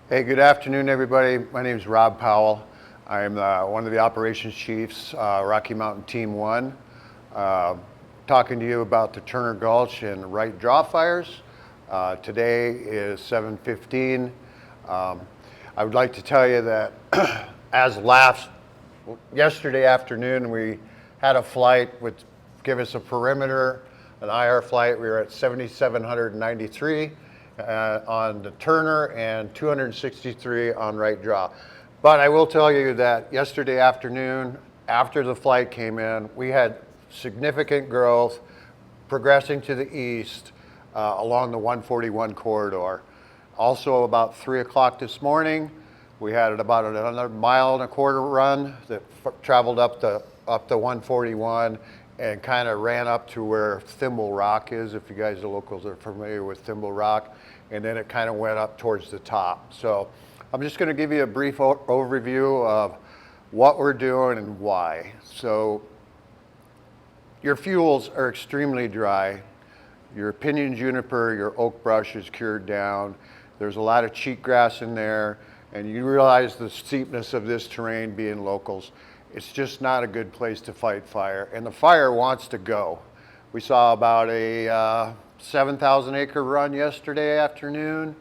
Hey, good afternoon, everybody. My name is Rob Powell. I am one of the operations chiefs, Rocky Mountain Team 1. Talking to you about the Turner Gulch and Wright draw fires. Today is 7:15. I would like to tell you that yesterday afternoon, we had a flight which gave us a perimeter, an IR flight. We were at 7,793. On the Turner and 263 on Wright draw. But I will tell you that yesterday afternoon, after the flight came in, we had significant growth progressing to the east along the 141 corridor. Also about 3 o'clock this morning, we had about another 1.25 mile run that traveled up the 141 and kind of ran up to where Thimble Rock is, if you guys, the locals, are familiar with Thimble Rock, and then it kind of went up towards the top. So I'm just going to give you a brief overview of what we're doing and why. So your fuels are extremely dry. Your pinyon juniper, your oak brush is cured down. There's a lot of cheatgrass in there, and you realize the steepness of this terrain being locals. It's just not a good place to fight fire, and the fire wants to go. We saw about a 7,000 acre run yesterday afternoon,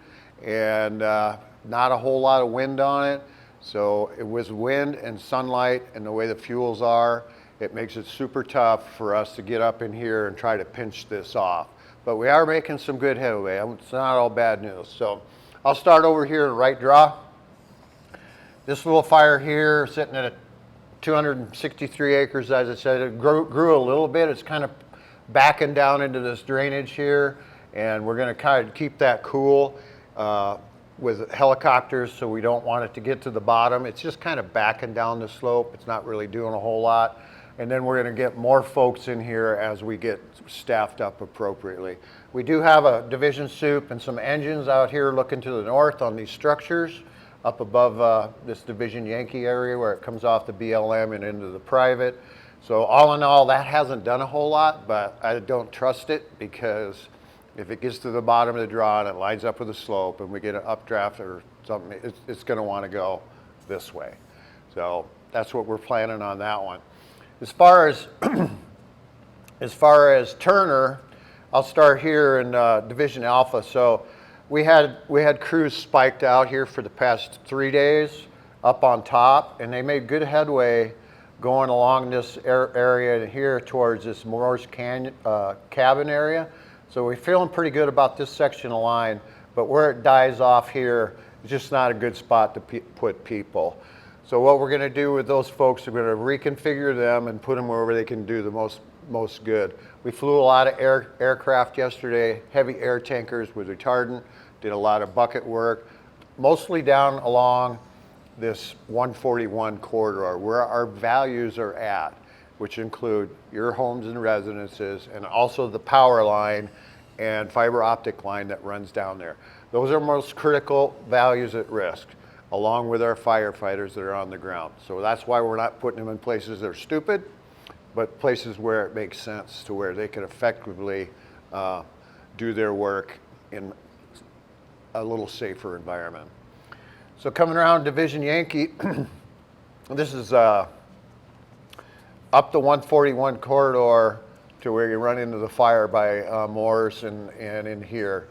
and not a whole lot of wind on it. So it was wind and sunlight, and the way the fuels are, it makes it super tough for us to get up in here and try to pinch this off. But we are making some good headway. It's not all bad news. So I'll start over here in Wright draw. This little fire here, sitting at 263 acres, as I said, it grew a little bit. It's kind of backing down into this drainage here, and we're going to kind of keep that cool with helicopters, so we don't want it to get to the bottom. It's just kind of backing down the slope. It's not really doing a whole lot. And then we're going to get more folks in here as we get staffed up appropriately. We do have a division soup and some engines out here looking to the north on these structures up above this Division Yankee area where it comes off the BLM and into the private. So all in all, that hasn't done a whole lot, but I don't trust it, because if it gets to the bottom of the draw and it lines up with the slope and we get an updraft or something, it's going to want to go this way. So that's what we're planning on that one. As far as Turner, I'll start here in Division Alpha. So we had crews spiked out here for the past 3 days up on top, and they made good headway going along this area here towards this Moore's Canyon cabin area. So we're feeling pretty good about this section of line, but where it dies off here, it's just not a good spot to put people. So what we're going to do with those folks, we're going to reconfigure them and put them wherever they can do the most good. We flew a lot of aircraft yesterday, heavy air tankers with retardant, did a lot of bucket work, mostly down along this 141 corridor where our values are at, which include your homes and residences, and also the power line and fiber optic line that runs down there. Those are most critical values at risk, along with our firefighters that are on the ground. So that's why we're not putting them in places that are stupid, but places where it makes sense, to where they can effectively do their work in a little safer environment. So coming around Division Yankee, this is up the 141 corridor to where you run into the fire by Moore's and in here.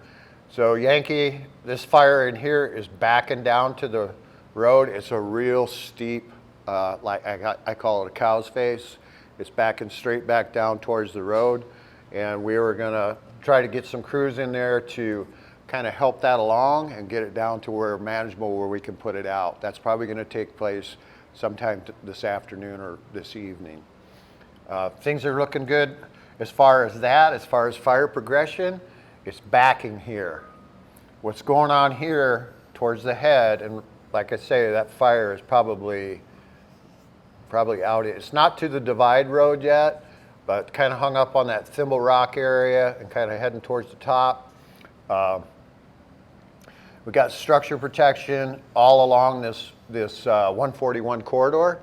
So Yankee, this fire in here is backing down to the road. It's a real steep, like I call it a cow's face. It's backing straight back down towards the road, and we were gonna try to get some crews in there to kind of help that along and get it down to where manageable, where we can put it out. That's probably going to take place sometime this afternoon or this evening. Things are looking good as far as that. As far as fire progression, it's backing here. What's going on here towards the head, and like I say, that fire is probably out. It's not to the divide road yet, but kind of hung up on that Thimble Rock area and kind of heading towards the top. We got structure protection all along this 141 corridor,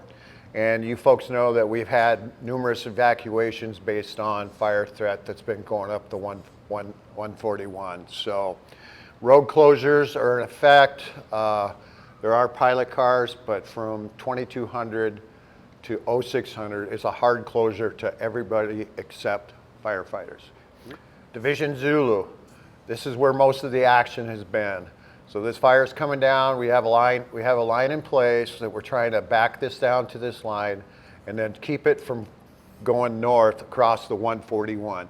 and you folks know that we've had numerous evacuations based on fire threat that's been going up the 141. So Road closures are in effect. There are pilot cars, but from 2200 to 0600 is a hard closure to everybody except firefighters. Division Zulu, this is where most of the action has been. So this fire is coming down. We have a line in place that we're trying to back this down to this line and then keep it from going north across the 141.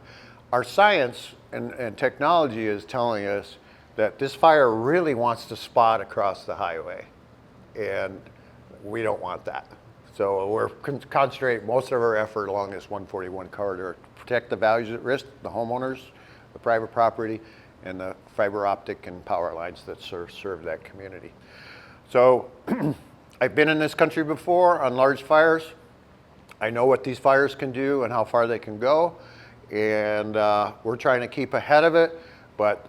Our science and technology is telling us that this fire really wants to spot across the highway, and we don't want that. So we're concentrating most of our effort along this 141 corridor to protect the values at risk, the homeowners, the private property, and the fiber optic and power lines that serve that community. So I've been in this country before on large fires. I know what these fires can do and how far they can go, and we're trying to keep ahead of it, but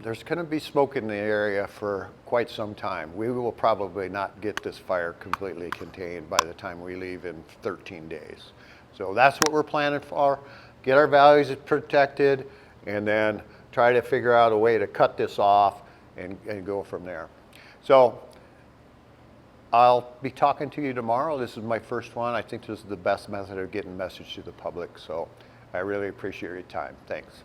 there's going to be smoke in the area for quite some time. We will probably not get this fire completely contained by the time we leave in 13 days. So that's what we're planning for, get our values protected, and then try to figure out a way to cut this off and go from there. So I'll be talking to you tomorrow. This is my first one. I think this is the best method of getting message to the public, so I really appreciate your time. Thanks.